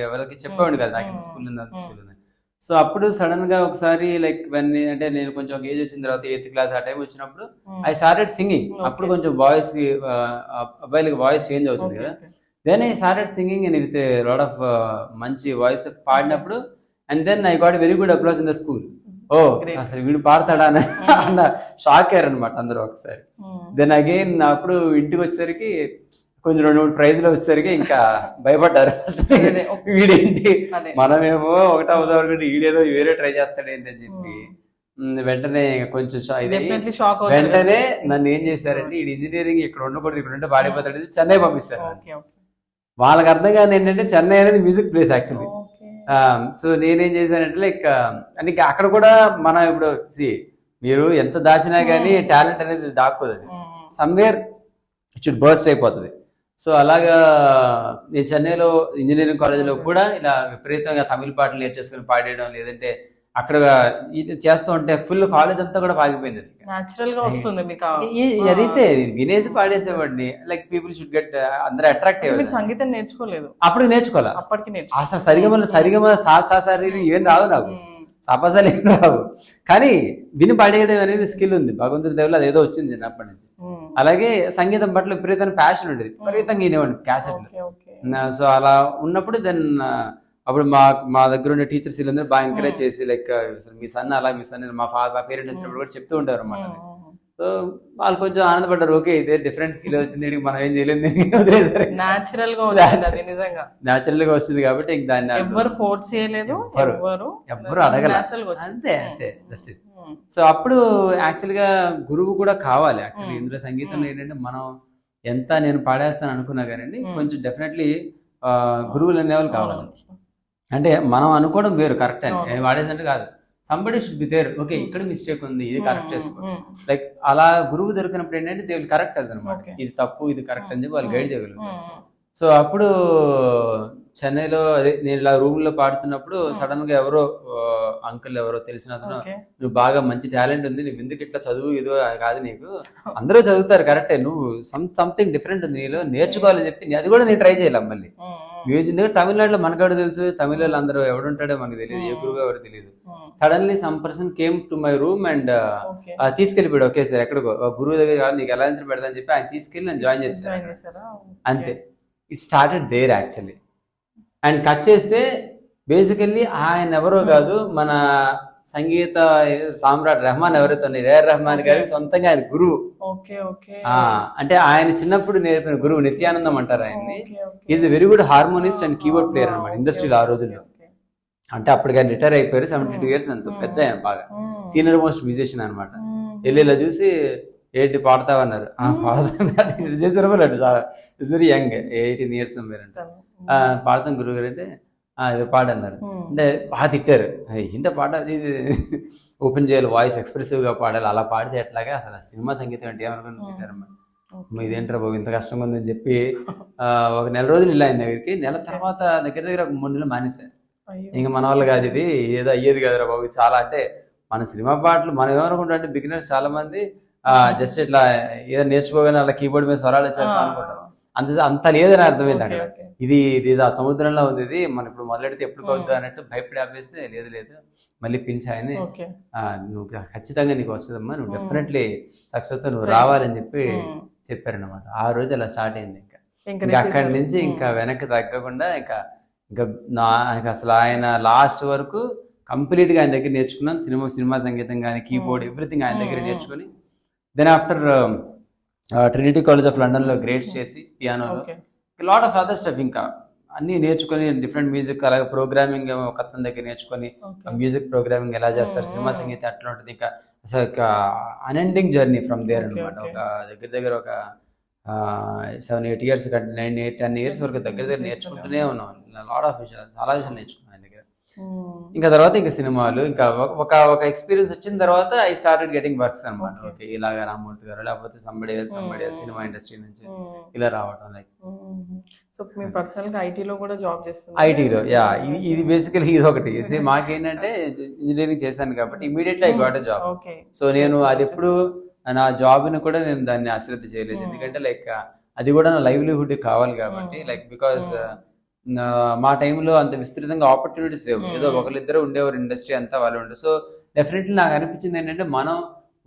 [SPEAKER 1] ఎవరికి చెప్పేవాడిని కదా నాకు ఇంత స్కూల్ ఉంది అంత స్కూల్ ఉంది. సో అప్పుడు సడన్ గా ఒకసారి లైక్ అంటే నేను కొంచెం ఏజ్ వచ్చిన తర్వాత 8th క్లాస్ ఆ టైం వచ్చినప్పుడు ఐ స్టార్టెడ్ సింగింగ్. అప్పుడు కొంచెం బాయ్స్ కి అబ్బాయిలకి వాయిస్ చేంజ్ అవుతుంది కదా. Then I started singing and with lot of మంచి వాయిస్ పాడినప్పుడు, and then I got very good applause in the school. ఓ అసలు వీడు పాడతాడా అన్న షాక్ అయ్యారు అనమాట అందరూ ఒకసారి. దెన్ అగైన్ అప్పుడు ఇంటికి వచ్చేసరికి కొంచెం 2-3 ప్రైజ్లు వచ్చేసరికి ఇంకా భయపడ్డారు. వీడేంటి, మనమేమో ఒకటో ఉదాహరణ వీడేదో వేరే ట్రై చేస్తాడేంటి అని చెప్పి వెంటనే కొంచెం వెంటనే నన్ను ఏం చేశారంటే ఈ ఇంజనీరింగ్ ఇక్కడ ఉండకూడదు, ఇక్కడ ఉంటే పాడిపోతాడు, చెన్నై పంపిస్తారు. వాళ్ళకి అర్థం కాదు ఏంటంటే చెన్నై అనేది మ్యూజిక్ ప్లేస్ యాక్చువల్లీ. సో నేనేం చేశానంటే లైక్ అంటే అక్కడ కూడా మనం ఇప్పుడు మీరు ఎంత దాచినా కానీ టాలెంట్ అనేది దాక్కోదు, సమ్వేర్ ఇట్ షుడ్ బర్స్ట్ అయిపోతుంది. సో అలాగా నేను చెన్నైలో ఇంజనీరింగ్ కాలేజీలో కూడా ఇలా విపరీతంగా తమిళ పాటలు నేర్చేసుకుని పాడేయడం, లేదంటే అక్కడ ఇది చేస్తూ ఉంటే ఫుల్ కాలేజ్ అంతా కూడా పాగిపోయింది. అదైతే వినేసి పాడేసేవాడిని. లైక్ పీపుల్ షుడ్ గెట్ అందరూ అట్రాక్ట్ అయ్యారు.
[SPEAKER 2] సంగీతం నేర్చుకోలేదు,
[SPEAKER 1] అప్పుడు నేర్చుకోవాలి. అసలు సరిగమ సాసారి ఏం రావు నాకు, సపాసాలు ఏం రావు, కానీ విని పాడేయడం అనేది స్కిల్ ఉంది. భగవంతుడి దేవుళ్ళు అదేదో వచ్చింది చిన్నప్పటి నుంచి. అలాగే సంగీతం పట్ల విపరీతమైన ప్యాషన్ ఉండేది, విపరీతంగా వినేవాడిని క్యాసెట్లు. సో అలా ఉన్నప్పుడు దెన్ అప్పుడు మా దగ్గర ఉండే టీచర్స్ వీళ్ళందరూ బాగా ఎంకరేజ్ చేసి లైక్ మీ సన్ అలా, మీ సన్ మా పేరెంట్స్ వచ్చినప్పుడు కూడా చెప్తూ ఉంటారు అన్నమాట. సో వాళ్ళు కొంచెం ఆనందపడ్డారు. ఓకే ఇదే డిఫరెంట్ స్కిల్ వచ్చింది, మనం ఏం చేయలేదు, వదిలేసారు.
[SPEAKER 2] న్యాచురల్
[SPEAKER 1] గా వస్తుంది కాబట్టి ఇంక దాన్ని
[SPEAKER 2] ఎవరు ఫోర్స్ చేయలేదు,
[SPEAKER 1] ఎవ్వరు అడగల, అంతే అంతే. సో అప్పుడు యాక్చువల్ గా గురువు కూడా కావాలి. యాక్చువల్లీ ఇందులో సంగీతంలో ఏంటంటే మనం ఎంత నేను పాడేస్తాను అనుకున్నా కానీ కొంచెం డెఫినెట్లీ గురువులు అనేవాళ్ళు కావాలి. అంటే మనం అనుకోవడం వేరు, కరెక్ట్ అని వాడేసంటే కాదు, somebody should be there. Okay ఇక్కడ మిస్టేక్ ఉంది, ఇది కరెక్ట్ చేసుకో. లైక్ అలా గురువు దొరికినప్పుడు ఏంటంటే దే విల్ కరెక్ట్ అస్ అనమాట. ఇది తప్పు ఇది కరెక్ట్ అని చెప్పి వాళ్ళు గైడ్ చేయగలరు. సో అప్పుడు చెన్నైలో అదే నేను ఇలా రూమ్ లో పాడుతున్నప్పుడు సడన్ గా ఎవరో అంకుల్ ఎవరో తెలిసిన అతను,
[SPEAKER 2] ఓకే.
[SPEAKER 1] నువ్వు బాగా మంచి టాలెంట్ ఉంది, నువ్వు ఎందుకు ఇట్లా చదువు ఇదో కాదు నీకు, అందరూ చదువుతారు కరెక్టే, నువ్వు సంథింగ్ డిఫరెంట్ ఉంది నీలో, నేర్చుకోవాలని చెప్పి అది కూడా నేను ట్రై చేయాలి మళ్ళీ మ్యూజిక్. ఎందుకంటే తమిళనాడులో మనకాడు తెలుసు, తమిళ అందరూ ఎవడుంటాడో మనకు తెలియదు, ఏ గురువు ఎవరు తెలియదు. Suddenly some person came to my room and తీసుకెళ్ళిపోయాడు ఒకేసారి ఎక్కడికో, గురువు దగ్గర కాదు నీకు ఎలా ఆన్సర్ పెడతా అని చెప్పి ఆయన తీసుకెళ్ళి నేను జాయిన్ చేస్తాను అంతే. It started there actually. And cut చేస్తే బేసికల్లీ ఆయన ఎవరో కాదు, మన సంగీత సామ్రాట్ రెహమాన్ ఎవరైతే ఏఆర్ రెహమాన్ గారి సొంతంగా ఆయన గురువు. అంటే ఆయన చిన్నప్పుడు నేర్పిన గురువు నిత్యానందం అంటారు ఆయన్ని. Is a very good harmonist and keyboard player అనమాట ఇండస్ట్రీలో ఆ రోజుల్లో. అంటే అప్పుడు ఆయన రిటైర్ అయిపోయారు, 72 years అంత పెద్ద ఆయన, బాగా సీనియర్ మోస్ట్ మ్యూజిషియన్ అనమాట. వెళ్ళి ఇలా చూసి ఏంటి పాడతావన్నారు, పాడతాను చేసారు చాలా వెరీ యంగ్, 18 years అంట. పాడతాం గురువు గారు అంటే ఇది పాడన్నారు. అంటే బాగా తిట్టారు, ఏంటో పాట అది ఓపెన్ చేయాలి, వాయిస్ ఎక్స్ప్రెసివ్ గా పాడాలి, అలా పాడితే ఎట్లాగా అసలు సినిమా సంగీతం అంటే ఏమనుకుని తిట్టారమ్మా. ఇదేంటారా బాబు ఇంత కష్టంగా ఉందని చెప్పి ఒక 1 నెల రోజులు ఇలా ఆయన దగ్గరికి. నెల తర్వాత దగ్గర 3 నెలలు మానేశారు. ఇంకా మన వాళ్ళు కాదు ఇది, ఏదో అయ్యేది కాదురా బాబు చాలా. అంటే మన సినిమా పాటలు మనం ఏమనుకుంటాం అంటే బిగినర్స్ చాలా మంది జస్ట్ ఇట్లా ఏదో నేర్చుకోగానే అలా కీబోర్డ్ మీద స్వరాలు చేస్తాం అనుకుంటాం. అంత లేదని అర్థమైంది అక్కడ. ఇది ఆ సముద్రంలో ఉంది, ఇది మనం ఇప్పుడు మొదలెడితే ఎప్పుడు కొద్దు అన్నట్టు భయపడి ఆపేస్తే లేదు మళ్ళీ పిలిచాయని, నువ్వు ఖచ్చితంగా నీకు వస్తుందమ్మా, నువ్వు డెఫినెట్లీ సక్సెస్ తో నువ్వు రావాలని చెప్పి చెప్పారనమాట. ఆ రోజు అలా స్టార్ట్ అయింది. ఇంకా అక్కడి నుంచి ఇంకా వెనక్కి తగ్గకుండా ఇంకా అసలు ఆయన లాస్ట్ వరకు కంప్లీట్ గా ఆయన దగ్గర నేర్చుకున్నాను. సినిమా సంగీతం కానీ కీబోర్డ్ ఎవ్రీథింగ్ ఆయన దగ్గర నేర్చుకుని then after Trinity college of London లో గ్రేడ్స్ చేసి పియానోలో లాట్ ఆఫ్ అదర్ స్టఫ్ ఇంకా అన్ని నేర్చుకుని డిఫరెంట్ మ్యూజిక్, అలాగే ప్రోగ్రామింగ్ ఒక అతని దగ్గర నేర్చుకుని మ్యూజిక్ ప్రోగ్రామింగ్ ఎలా చేస్తారు, సినిమా సంగీతం అట్లా ఉంటుంది. ఇంకా అసలు అన్ఎండింగ్ జర్నీ ఫ్రమ్ దేర్ అనమాట. ఒక దగ్గర ఒక 7-8 years 9-10 years వరకు దగ్గర నేర్చుకుంటూనే ఉన్నాం. లాట్ ఆఫ్ విషయాలు, చాలా విషయాలు నేర్చుకున్నాం ఆయన దగ్గర. ఇంకా తర్వాత ఇంకా సినిమాలు, ఇంకా ఒక ఎక్స్పీరియన్స్ వచ్చిన తర్వాత ఐ స్టార్టెడ్ గెటింగ్ వర్క్స్ అనమాట. ఓకే ఇలాగా రామ్మూర్తి గారు లేకపోతే సంబడి సినిమా ఇండస్ట్రీ నుంచి ఇలా రావటం. లైక్
[SPEAKER 2] సో మీ పర్సనల్ గా ఐటీలో కూడా జాబ్ చేస్తున్నారు.
[SPEAKER 1] ఐటీలో యా, ఇది బేసికలీ ఇది ఒకటి. మాకేంటంటే ఇంజనీరింగ్ చేశాను కాబట్టి immediately I got a job. So నేను అది ఎప్పుడు నా జాబ్ ని కూడా నేను దాన్ని అశ్రద్ధ చేయలేదు, ఎందుకంటే లైక్ అది కూడా నా లైవ్లీహుడ్ కావాలి కాబట్టి. లైక్ బికాస్ మా టైంలో అంత విస్తృతంగా ఆపర్చునిటీస్ లేవు, ఏదో ఒకరిద్దరు ఉండేవారు, ఇండస్ట్రీ అంతా వాళ్ళు ఉండేవారు. సో డెఫినెట్లీ నాకు అనిపించింది ఏంటంటే మనం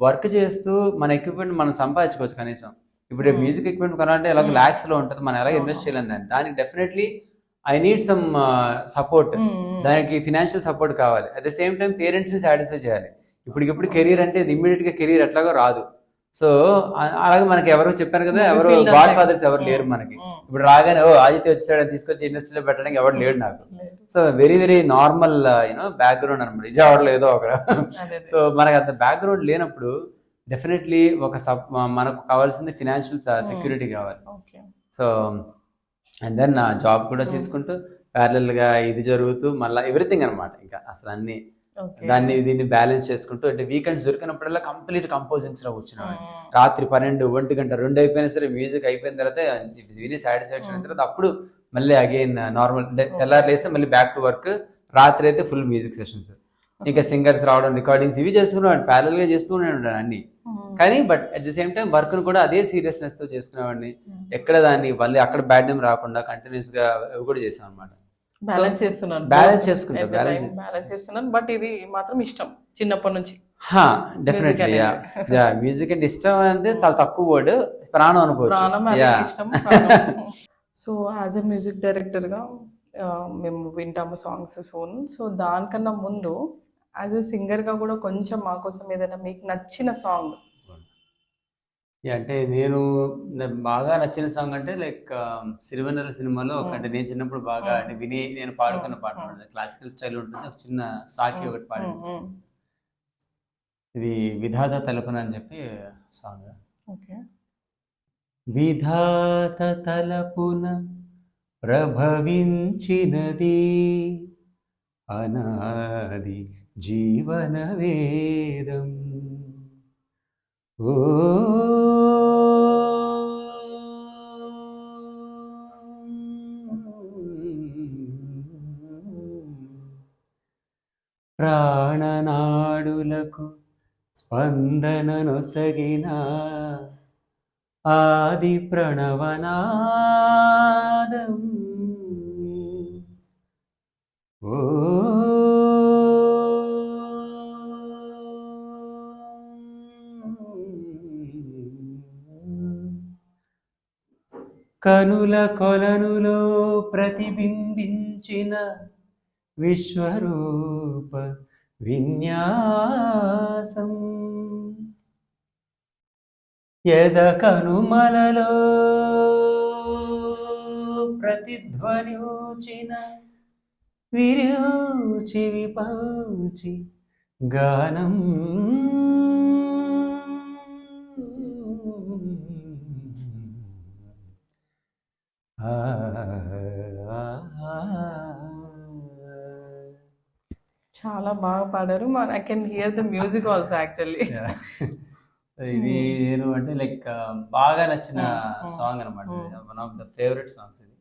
[SPEAKER 1] వర్క్ చేస్తూ మన ఎక్విప్మెంట్ మనం సంపాదించుకోవచ్చు. కనీసం ఇప్పుడు మ్యూజిక్ ఎక్విప్మెంట్ కొనాలంటే ఎలాగో లాక్స్ లో ఉంటుంది, మనం ఎలా ఇన్వెస్ట్ చేయలేం దానికి definitely I need some support, దానికి ఫినాన్షియల్ సపోర్ట్ కావాలి. At the same time parents ని సాటిస్ఫై చేయాలి. ఇప్పటికిప్పుడు కెరీర్ అంటే ఇమ్మీడియట్ గా కెరీర్ ఎట్లాగో రాదు. సో అలాగే మనకి ఎవరో చెప్పాను కదా, ఎవరు గాడ్ ఫాదర్స్ ఎవరు లేరు మనకి. ఇప్పుడు రాగానే ఆదిత్య వచ్చాడని తీసుకొచ్చి ఇండస్ట్రీలో పెట్టడానికి ఎవరు లేడు నాకు. సో వెరీ నార్మల్ బ్యాక్గ్రౌండ్ అనమాట, విజయవాడలో ఏదో ఒక. సో మనకు అంత బ్యాక్గ్రౌండ్ లేనప్పుడు డెఫినెట్లీ మనకు కావాల్సింది ఫినాన్షియల్ సెక్యూరిటీ కావాలి. సో అండ్ దెన్ నా జాబ్ కూడా తీసుకుంటూ ప్యారలల్ గా ఇది జరుగుతూ మళ్ళీ ఎవ్రీథింగ్ అనమాట. ఇంకా అసలు అన్ని దీన్ని బ్యాలెన్స్ చేసుకుంటూ, అంటే వీకెండ్స్ దొరికినప్పుడల్లా కంప్లీట్ కంపోజింగ్స్ లో కూర్చున్నాను. రాత్రి 12, 1 గంట 2 అయిపోయినా సరే మ్యూజిక్ అయిపోయిన తర్వాత విని సాటిస్ఫాక్షన్ అయిన తర్వాత అప్పుడు మళ్ళీ అగైన్ నార్మల్, అంటే తెల్లారు లేస్తే మళ్ళీ బ్యాక్ టు వర్క్. రాత్రి అయితే ఫుల్ మ్యూజిక్ సెషన్స్, ఇంకా సింగర్స్ రావడం, రికార్డింగ్స్ ఇవి చేసుకునేవాడిని, ప్యారల్ గా చేస్తూనే ఉంటాను అన్ని. కానీ but at the same time work ను కూడా అదే సీరియస్నెస్ తో చేసుకునేవాడిని. ఎక్కడ దాన్ని మళ్ళీ అక్కడ బ్యాడ్ నేమ్ రాకుండా కంటిన్యూస్ గా అవి కూడా చేసాం అనమాట.
[SPEAKER 2] బ్యాలెన్స్ చేస్తున్నాను,
[SPEAKER 1] బ్యాలెన్స్
[SPEAKER 2] చేస్తున్నాను. బట్ ఇది మాత్రం ఇష్టం చిన్నప్పటి నుంచి.
[SPEAKER 1] డెఫినెట్లీ మ్యూజిక్ అంటే ఇష్టం అంటే చాలా తక్కువ వర్డ్, ప్రాణం అనుకోవచ్చు.
[SPEAKER 2] So as a music director గా మేము వింటాము సాంగ్స్ సోన్. సో దానికన్నా ముందు యాజ్ ఎ సింగర్ గా కూడా కొంచెం మా కోసం ఏదైనా మీకు నచ్చిన సాంగ్.
[SPEAKER 1] అంటే నేను బాగా నచ్చిన సాంగ్ అంటే లైక్ సిరివెన్నెల సినిమాలో అంటే నేను చిన్నప్పుడు బాగా అంటే విని నేను పాడుకున్న పాట, క్లాసికల్ స్టైల్ ఉంటుంది, ఒక చిన్న సాకి ఒకటి పాడి, ఇది విధాత తలుపున అని చెప్పి సాంగ్. విధాత తలపున ప్రభవించినది అనాది జీవన వేదం, ఓ ప్రాణనాడులకు స్పందననొసగిన ఆది ప్రణవనాదం ఓ కనుల కొలనులో ప్రతిబింబించిన విశ్వరూప విన్యాసం యద కనుమలలో ప్రతిధ్వనించిన విరుచి విపంచి గానం
[SPEAKER 2] చాలా బాగా పాడారు. I can hear the music also actually.
[SPEAKER 1] ఇది నేను అంటే లైక్ బాగా నచ్చిన సాంగ్ అనమాట. One of the favourite songs ఇది.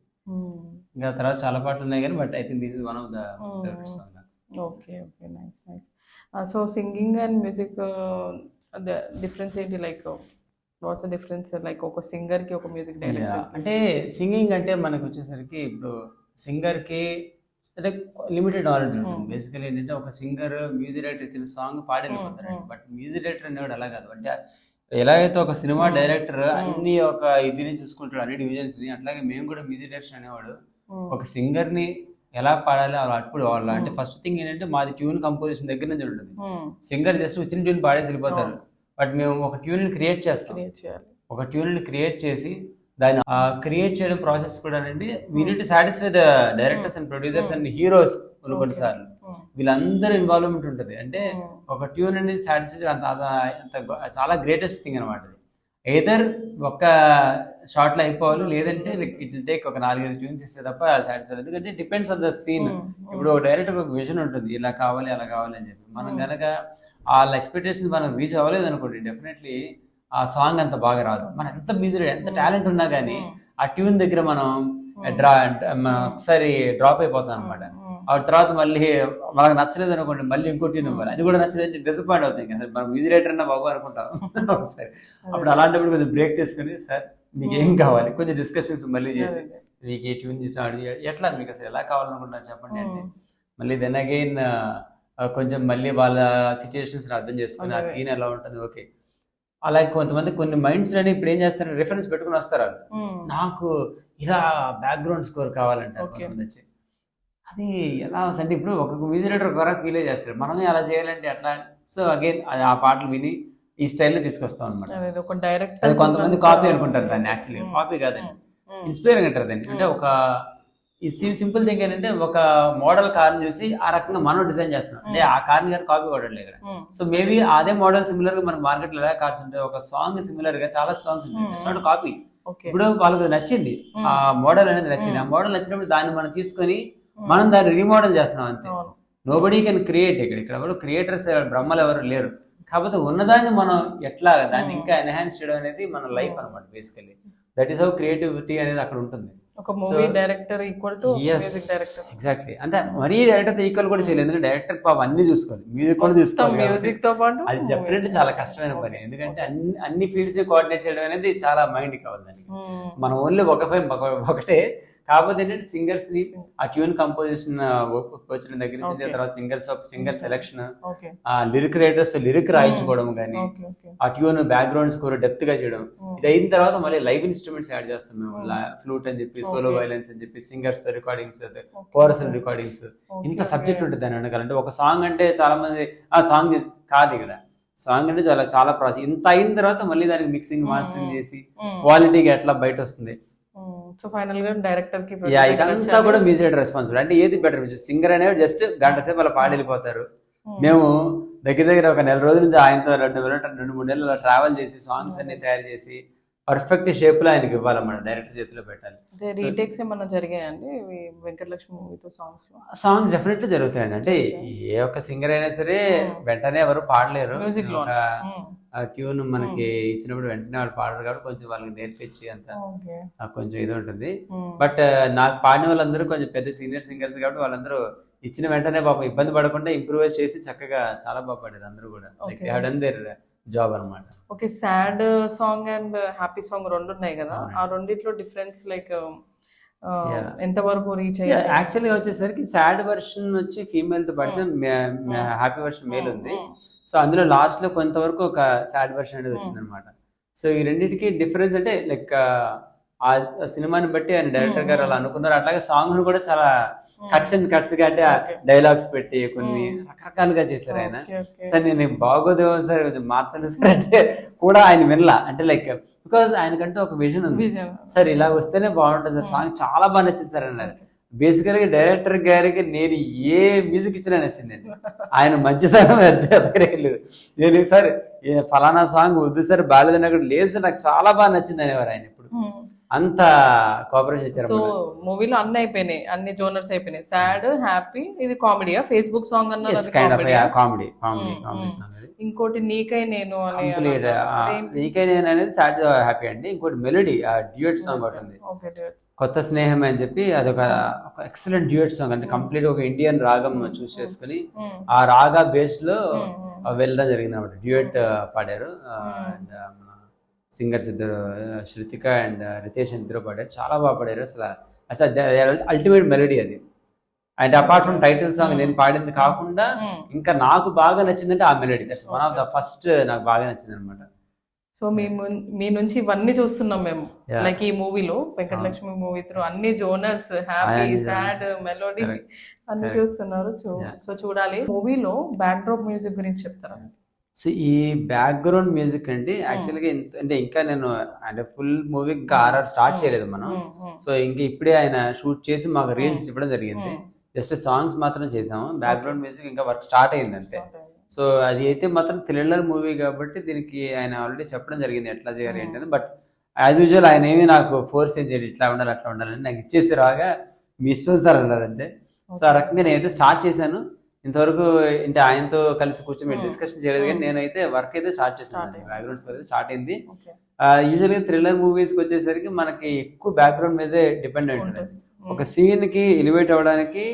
[SPEAKER 1] ఇంకా తర్వాత చాలా పాటలు ఉన్నాయి కానీ but I think this is one of the favourite song.
[SPEAKER 2] Okay okay, nice nice. So singing and music difference ఏంటి? Like what's the difference? Like ఒక సింగర్ కి ఒక మ్యూజిక్ డైరెక్టర్
[SPEAKER 1] అంటే సింగింగ్ అంటే మనకు వచ్చేసరికి ఇప్పుడు సింగర్ కి అంటే లిమిటెడ్ నాలెడ్జ్ ఉంటుంది. బేసికలీ ఏంటంటే ఒక సింగర్ మ్యూజిక్ డైరెక్టర్ ఇచ్చిన సాంగ్ పాడేళ్ళిపోతారు. బట్ మ్యూజిక్ డైరెక్టర్ అనేవాడు అలా కాదు. అంటే ఎలాగైతే ఒక సినిమా డైరెక్టర్ అన్ని ఒక ఇదిని చూసుకుంటాడు, అన్ని డివిజన్స్ ని, అట్లాగే మేము కూడా మ్యూజిక్ డైరెక్టర్ అనేవాడు ఒక సింగర్ ని ఎలా పాడాలి అలా అప్పుడు వాళ్ళ అంటే ఫస్ట్ థింగ్ ఏంటంటే మాది ట్యూన్ కంపోజిషన్ దగ్గర నుంచి ఉంటుంది. సింగర్ జస్ట్ వచ్చిన ట్యూన్ పాడేసి వెళ్ళిపోతారు. బట్ మేము ఒక ట్యూన్ ని క్రియేట్ చేస్తాం. ఒక ట్యూన్ ని క్రియేట్ చేసి దాన్ని క్రియేట్ చేయడం ప్రాసెస్ కూడా అండి we need to satisfy the directors and producers and heroes కొన్నిసార్లు వీళ్ళందరూ ఇన్వాల్వ్మెంట్ ఉంటుంది. అంటే ఒక ట్యూన్ అనేది సాటిస్ఫై అంత చాలా గ్రేటెస్ట్ థింగ్ అనమాట. ఎయిదర్ ఒక్క షార్ట్ లో అయిపోవాలి, లేదంటే ఇట్ విల్ టేక్ ఒక 4-5 ట్యూన్స్ ఇస్తే తప్ప సాటిస్ఫై. ఎందుకంటే డిపెండ్స్ ఆన్ ద సీన్. ఇప్పుడు ఒక డైరెక్టర్ ఒక విజన్ ఉంటుంది, ఇలా కావాలి అలా కావాలి అని చెప్పి. మనం కనుక వాళ్ళ ఎక్స్పెక్టేషన్ మనం రీచ్ అవ్వలేదు అనుకోండి, డెఫినెట్లీ ఆ సాంగ్ అంత బాగా రాదు. మన ఎంత మ్యూజిక్ ఎంత టాలెంట్ ఉన్నా కానీ ఆ ట్యూన్ దగ్గర మనం ఒకసారి డ్రాప్ అయిపోతాం అనమాట. ఆ తర్వాత మళ్ళీ మనకు నచ్చలేదు అనుకోండి, మళ్ళీ ఇంకో ట్యూన్ ఇవ్వాలి, అది కూడా నచ్చలేదు, డిసప్పాయింట్ అవుతాయి కదా. మనం మ్యూజిక్ డైరెక్టర్ అన్నా బాబు అనుకుంటాం ఒకసారి. అప్పుడు అలాంటప్పుడు కొంచెం బ్రేక్ తీసుకుని సార్ మీకు ఏం కావాలి కొంచెం డిస్కషన్స్ మళ్ళీ చేసి మీకు ఏ ట్యూన్ చేసాడు ఎట్లా మీకు అసలు ఎలా కావాలనుకుంటున్నారు చెప్పండి అంటే మళ్ళీ దెన్ అగైన్ కొంచెం మళ్ళీ వాళ్ళ సిచ్యుయేషన్స్ అర్థం చేసుకుని ఆ సీన్ ఎలా ఉంటుంది. ఓకే, అలాగే కొంతమంది కొన్ని మైండ్స్ అని ఇప్పుడు ఏం చేస్తారు, రిఫరెన్స్ పెట్టుకుని వస్తారు. నాకు ఇలా బ్యాక్గ్రౌండ్ స్కోర్ కావాలంటారు. అది ఎలా అంటే ఇప్పుడు ఒక్కొక్క మ్యూజిక్ డైరెక్టర్ ఒక ఫీల్ చేస్తారు, మనమే అలా చేయాలంటే అట్లా. సో అగైన్ ఆ పాటలు విని ఈ స్టైల్లో తీసుకొస్తాం అనమాట. అది కొంతమంది కాపీ అనుకుంటారు దాన్ని, యాక్చువల్లీ కాపీ కాదండి, ఇన్స్పైరింగ్ అంటారు దాన్ని. అంటే ఒక ఈ సింపుల్ థింగ్ ఏంటంటే ఒక మోడల్ కార్ని చూసి ఆ రకంగా మనం డిజైన్ చేస్తున్నాం అంటే ఆ కార్ని గారు కాపీ కొట్టలేదు ఇక్కడ. సో మేబీ అదే మోడల్ సిమిలర్ గా మన మార్కెట్ లో ఎలా కార్స్ ఉంటాయి, ఒక సాంగ్ సిమిలర్ గా చాలా సాంగ్స్ ఉంటాయి, కాపీ. ఇప్పుడు వాళ్ళకి నచ్చింది, ఆ మోడల్ అనేది నచ్చింది, ఆ మోడల్ నచ్చినప్పుడు దాన్ని మనం తీసుకొని మనం దాన్ని రీమోడల్ చేస్తున్నాం అంతే. Nobody can create. ఇక్కడ క్రియేటర్స్ బ్రహ్మలు ఎవరు లేరు. కాకపోతే ఉన్నదాన్ని మనం ఎట్లా దాన్ని ఇంకా ఎన్హాన్స్ చేయడం అనేది మన లైఫ్ అనమాట. Basically that is how creativity అనేది అక్కడ ఉంటుంది.
[SPEAKER 2] ఒక movie director equal to music director.
[SPEAKER 1] Exactly. అంటే మరీ డైరెక్టర్ ఈక్వల్ కూడా చేయలేదు, ఎందుకంటే డైరెక్టర్ పాపం అన్ని చూసుకోవాలి, మ్యూజిక్ కూడా చూసుకోవాలి.
[SPEAKER 2] మ్యూజిక్ తో పాటు
[SPEAKER 1] అది డెఫినెట్లీ చాలా కష్టమైన పని, ఎందుకంటే అన్ని ఫీల్డ్స్ ని కోఆర్డినేట్ చేయడం అనేది చాలా మైండ్ కావాలి దానికి. మనం ఓన్లీ ఒకటే. కాకపోతే ఏంటంటే సింగర్స్ ని ఆ ట్యూన్ కంపోజిషన్ వచ్చిన దగ్గర నుంచి తర్వాత సింగర్ సెలెక్షన్, ఆ లిరిక్ రైటర్స్ లిరిక్ రాయించుకోవడం కానీ, ఆ ట్యూన్ బ్యాక్గ్రౌండ్ స్కోర్ డెప్త్ గా చేయడం. ఇది అయిన తర్వాత మళ్ళీ లైవ్ ఇన్స్ట్రుమెంట్స్ యాడ్ చేస్తాం మేము. ఫ్లూట్ అని చెప్పి, సోలో వైలెన్స్ అని చెప్పి, సింగర్స్ రికార్డింగ్స్, కోరస్ రికార్డింగ్స్, ఇంత సబ్జెక్ట్ ఉంటుంది దాని వెనకాలంటే. ఒక సాంగ్ అంటే చాలా మంది ఆ సాంగ్ కాదు ఇక్కడ. సాంగ్ అంటే చాలా చాలా ప్రాసెస్. ఇంత అయిన తర్వాత మళ్ళీ దానికి మిక్సింగ్ మాస్టరింగ్ చేసి క్వాలిటీగా ఎట్లా బయట వస్తుంది.
[SPEAKER 2] సో ఫైనల్ గా డైరెక్టర్ కి
[SPEAKER 1] ఇదంతా కూడా మ్యూజిక్ డైరెక్టర్ రెస్పాన్సిబిలిటీ. అంటే ఏది బెటర్, సింగర్ అనేవి జస్ట్ గంట సేపు అలా పాడి వెళ్ళిపోతారు. మేము దగ్గర ఒక 1 నెల రోజుల నుంచి ఆయనతో 2-3 నెలలు ట్రావెల్ చేసి సాంగ్స్ అన్ని తయారు చేసి పర్ఫెక్ట్ షేప్ లో ఆయనకి ఇవ్వాలన్నమాట, డైరెక్టర్ చేతిలో పెట్టాలి.
[SPEAKER 2] రీటేక్స్ ఏమన్నా జరిగాయండి వెంకటలక్ష్మి మూవీతో?
[SPEAKER 1] సాంగ్స్ డెఫినెట్లీ జరుగుతాయండి. అంటే ఏ ఒక్క సింగర్ అయినా సరే వెంటనే ఎవరు పాడలేరు. ట్యూన్ మనకి ఇచ్చినప్పుడు వెంటనే వాళ్ళు పాడరు కాబట్టి కొంచెం వాళ్ళకి నేర్పించి అంత కొంచెం ఇది ఉంటుంది. బట్ నాకు పాడిన వాళ్ళందరూ కొంచెం పెద్ద సీనియర్ సింగర్స్ కాబట్టి వాళ్ళందరూ ఇచ్చిన వెంటనే పాపం ఇబ్బంది పడకుండా ఇంప్రూవైజ్ చేసి చక్కగా చాలా బాగా పాడారు అందరూ కూడా. Like they have done their job అనమాట.
[SPEAKER 2] Okay, sad song and happy song రెండు ఉన్నాయి కదా, ఆ రెండిట్లో డిఫరెన్స్ లైక్ ఎంత వరకు రీచ్ అయ్యారు?
[SPEAKER 1] యాక్చువల్గా వచ్చేసరికి సాడ్ వర్షన్ వచ్చి ఫీమేల్ తో పాటు హ్యాపీ వర్షన్ మేల్ ఉంది. సో అందులో లాస్ట్ లో కొంతవరకు ఒక సాడ్ వర్షన్ అనేది వచ్చింది అనమాట. సో ఈ రెండింటికి డిఫరెన్స్ అంటే లైక్ ఆ సినిమాని బట్టి ఆయన డైరెక్టర్ గారు అలా అనుకున్నారు. అట్లాగే సాంగ్ కూడా చాలా కట్స్ గా అంటే డైలాగ్స్ పెట్టి కొన్ని రకరకాలుగా చేశారు ఆయన. సార్ నేను బాగోదేమో సార్ కొంచెం మార్చండి సార్ అంటే కూడా ఆయన వినలా. అంటే లైక్ బికాస్ ఆయనకంటే ఒక విజన్ ఉంది సార్, ఇలా వస్తేనే బాగుంటుంది సార్, సాంగ్ చాలా బాగా నచ్చింది సార్ అన్నారు. బేసికల్ గా డైరెక్టర్ గారికి నేను ఏ మ్యూజిక్ ఇచ్చినా నచ్చిందండి. ఆయన మంచితనం దగ్గరికి లేదు, నేను సార్ ఫలానా సాంగ్ వద్దు సార్ బాగాలేదని అక్కడ లేదు సార్ నాకు చాలా బాగా నచ్చింది అనేవారు ఆయన. ఇప్పుడు అంత కోఆపరేషన్ ఇచ్చారు.
[SPEAKER 2] సో మూవీలో అన్ని అయిపోయినాయి, అన్ని జోనర్స్ అయిపోయినాయి, సాడ్ హ్యాపీ, ఇది కామెడీయా? ఫేస్బుక్ సాంగ్ అన్నారు
[SPEAKER 1] కామెడీ సాంగ్.
[SPEAKER 2] ఇంకోటి నీకై నేను
[SPEAKER 1] నీకై నేను అనేది సాడ్ హ్యాపీ అండి. ఇంకోటి మెలోడీ డ్యూయట్ సాంగ్ ఒకటి ఉంది, కొత్త స్నేహం అని చెప్పి, అదొక ఎక్సలెంట్ డ్యూయట్ సాంగ్. అంటే కంప్లీట్ ఒక ఇండియన్ రాగం చూస్ చేసుకుని ఆ రాగా బేస్ లో వెళ్ళడం జరిగింది అనమాట. డ్యూయట్ పాడారు. సింగర్స్ ఇద్దరు శృతిక అండ్ రితేష్ ఇద్దరు పాడారు, చాలా బాగా పాడారు. అసలు అల్టిమేట్ మెలోడీ అది. And apart from title song నేను పాడింది కాకుండా ఇంకా నాకు బాగా నచ్చిందంటే ఆ melody. That's one of the first నాకు బాగా నచ్చింది అనమాట.
[SPEAKER 2] సో మీ నుంచి ఇవన్నీ చూస్తున్నాం మేము, లైక్ ఈ మూవీలో వెంకటలక్ష్మి మూవీ త్రూ అన్ని జోనర్స్, హ్యాపీ, సాడ్, మెలోడీ అన్ని చూస్తున్నారు. సో చూడాలి. మూవీలో బ్యాక్ డ్రాప్ మ్యూజిక్ గురించి చెప్తారా?
[SPEAKER 1] సో ఈ బ్యాక్గ్రౌండ్ మ్యూజిక్ అండి యాక్చువల్గా అంటే ఇంకా నేను అంటే ఫుల్ మూవీ ఇంకా ఆర్ఆర్ స్టార్ట్ చేయలేదు మనం. సో ఇంకా ఇప్పుడే ఆయన షూట్ చేసి మాకు రీల్స్ ఇవ్వడం జరిగింది. జస్ట్ సాంగ్స్ మాత్రం చేసాము, బ్యాక్గ్రౌండ్ మ్యూజిక్ ఇంకా వర్క్ స్టార్ట్ అయింది అంతే. సో అది అయితే మాత్రం థ్రిల్లర్ మూవీ కాబట్టి దీనికి ఆయన ఆల్రెడీ చెప్పడం జరిగింది ఎట్లా చేయాలి ఏంటని. బట్ యాజ్ యూజువల్ ఆయన ఏమి నాకు ఫోర్స్ ఏం చేయాలి, ఇట్లా ఉండాలి అట్లా ఉండాలని నాకు ఇచ్చేసి రాగా మీ ఇష్టం సార్ అన్నారంటే. సో ఆ రకంగా నేనైతే స్టార్ట్ చేశాను. ఇంతవరకు అంటే ఆయనతో కలిసి కూర్చొని మేము డిస్కషన్ చేయలేదు, కానీ నేనైతే వర్క్ అయితే స్టార్ట్ చేశాను. బ్యాక్గ్రౌండ్ స్కోర్ అయితే స్టార్ట్ అయింది. యూజువల్గా థ్రిల్లర్ మూవీస్కి వచ్చేసరికి మనకి ఎక్కువ బ్యాక్గ్రౌండ్ మీదే డిపెండ్ అయి ఉంటుంది. ఒక సీన్ కి ఎలివేట్ అవ్వడానికి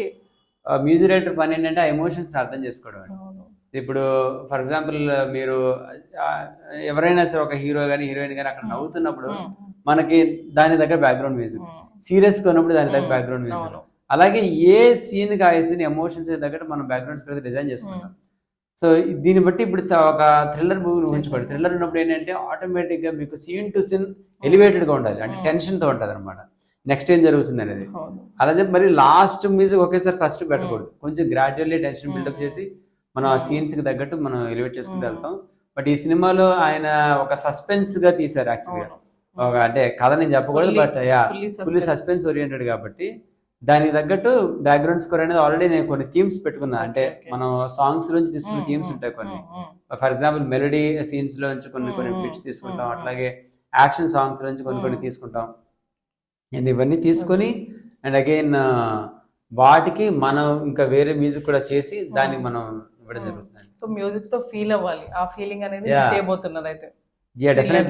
[SPEAKER 1] మ్యూజిక్ డైరెక్టర్ పని ఏంటంటే ఆ ఎమోషన్స్ అర్థం చేసుకోవడం. ఇప్పుడు ఫర్ ఎగ్జాంపుల్ మీరు ఎవరైనా సరే ఒక హీరో కానీ హీరోయిన్ కానీ అక్కడ నవ్వుతున్నప్పుడు మనకి దాని దగ్గర బ్యాక్గ్రౌండ్ మ్యూజిక్, సీరియస్గా ఉన్నప్పుడు దాని దగ్గర బ్యాక్గ్రౌండ్ మ్యూజిక్. అలాగే ఏ సీన్కి ఆ సీన్ ఎమోషన్స్ దగ్గర మనం బ్యాక్గ్రౌండ్ స్కోర్ డిజైన్ చేసుకుంటాం. సో దీన్ని బట్టి ఇప్పుడు ఒక థ్రిల్లర్ మూవీని ఊహించుకోండి. థ్రిల్లర్ ఉన్నప్పుడు ఏంటంటే ఆటోమేటిక్గా మీకు సీన్ టు సీన్ ఎలివేటెడ్గా ఉండాలి, అంటే టెన్షన్తో ఉంటుంది అనమాట, నెక్స్ట్ ఏం జరుగుతుంది అనేది. అలా చెప్పి మరి లాస్ట్ మ్యూజిక్ ఒకేసారి ఫస్ట్ పెట్టకూడదు, కొంచెం గ్రాడ్యువల్లీ టెన్షన్ బిల్డప్ చేసి మనం ఆ సీన్స్కి తగ్గట్టు మనం ఎలివేట్ చేసుకుంటూ వెళ్తాం. బట్ ఈ సినిమాలో ఆయన ఒక సస్పెన్స్గా తీశారు యాక్చువల్గా. ఒక అంటే కథ నేను చెప్పకూడదు, బట్ ఫుల్లీ సస్పెన్స్ ఓరియంటెడ్ కాబట్టి దానికి తగ్గట్టు బ్యాక్గ్రౌండ్ స్కోర్ అనేది ఆల్రెడీ నేను కొన్ని థీమ్స్ పెట్టుకున్నా. అంటే మనం సాంగ్స్ నుంచి తీసుకున్న థీమ్స్ ఉంటాయి కొన్ని. ఫర్ ఎగ్జాంపుల్ మెలోడీ సీన్స్ లోంచి కొన్ని బిట్స్ తీసుకుంటాం, అట్లాగే యాక్షన్ సాంగ్స్ నుంచి కొన్ని తీసుకుంటాం. అండ్ ఇవన్నీ తీసుకొని అండ్ అగైన్ వాటికి మనం ఇంకా వేరే మ్యూజిక్ కూడా చేసి దానికి మనం ఇవ్వడం జరుగుతుంది.
[SPEAKER 2] సో మ్యూజిక్ తో ఫీల్ అవ్వాలి, ఆ ఫీలింగ్ అనేది చేయబోతున్నారు అయితే.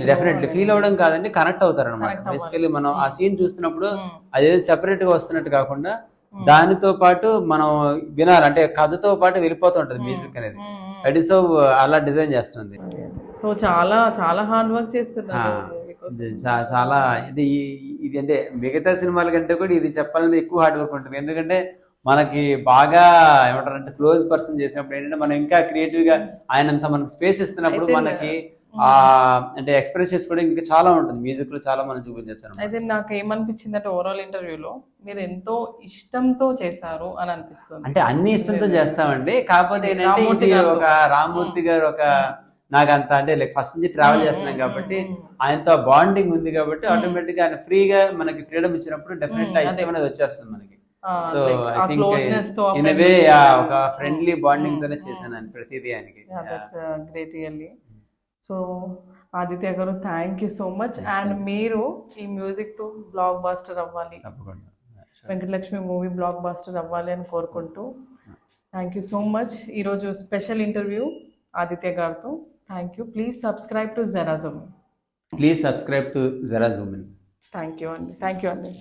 [SPEAKER 1] డెఫినెట్లీ ఫీల్ అవ్వడం కాదండి, కనెక్ట్ అవుతారు అనమాట. బేసికలీ మనం ఆ సీన్ చూస్తున్నప్పుడు అదేదో సెపరేట్ గా వస్తున్నట్టు కాకుండా దానితో పాటు మనం వినాలి, అంటే కథతో పాటు వెళ్ళిపోతూ ఉంటుంది మ్యూజిక్ అనేది. అది సో అలా డిజైన్ చేస్తుంది.
[SPEAKER 2] సో చాలా చాలా హార్డ్ వర్క్ చేస్తున్నారు.
[SPEAKER 1] చాలా ఇది అంటే మిగతా సినిమాల కంటే కూడా ఇది చెప్పాలంటే ఎక్కువ హార్డ్ వర్క్ ఉంటుంది. ఎందుకంటే మనకి బాగా ఏమంటారు అంటే క్లోజ్ పర్సన్ చేసినప్పుడు ఏంటంటే మనం ఇంకా క్రియేటివ్ గా ఆయనంత మనకి స్పేస్ ఇస్తున్నప్పుడు మనకి అంటే ఎక్స్ప్రెస్ చేసుకోవడం ఇంకా చాలా ఉంటుంది. మ్యూజిక్ లో చాలా మనం చూపించారు.
[SPEAKER 2] అయితే నాకు ఏమనిపించింది అంటే ఓవరాల్ ఇంటర్వ్యూలో మీరు ఎంతో ఇష్టంతో చేశారు అని అనిపిస్తుంది.
[SPEAKER 1] అంటే అన్ని ఇష్టంతో చేస్తామండి, కాకపోతే ఏంటంటే ఇది ఒక రామ్మూర్తి గారు ఒక నాకు అంత అంటే లైక్ ఫస్ట్ నుంచి ట్రావెల్ చేస్తున్నాం కాబట్టి ఆయనతో బాండింగ్ ఉంది కాబట్టి ఆటోమేటిక్ గా ఆయన ఫ్రీగా మనకి ఫ్రీడమ్ ఇచ్చినప్పుడు డెఫినెట్లీ ఇష్టం అనేది వచ్చేస్తుంది మనకి. So I think in a way ఒక ఫ్రెండ్లీ బాండింగ్ తోనే చేశాను ప్రతిదీ ఆయనకి.
[SPEAKER 2] Great really. సో ఆదిత్య గారు thank you so much. And మీరు ఈ మ్యూజిక్ తో బ్లాక్ బాస్టర్ అవ్వాలి, వెంకటలక్ష్మి మూవీ బ్లాక్ బాస్టర్ అవ్వాలి అని కోరుకుంటూ థ్యాంక్ యూ సో మచ్. ఈరోజు స్పెషల్ ఇంటర్వ్యూ ఆదిత్య గారితో. Thank you. Please subscribe to Zera Zoom In.
[SPEAKER 1] Please subscribe to Zera Zoom In.
[SPEAKER 2] Thank you అండి.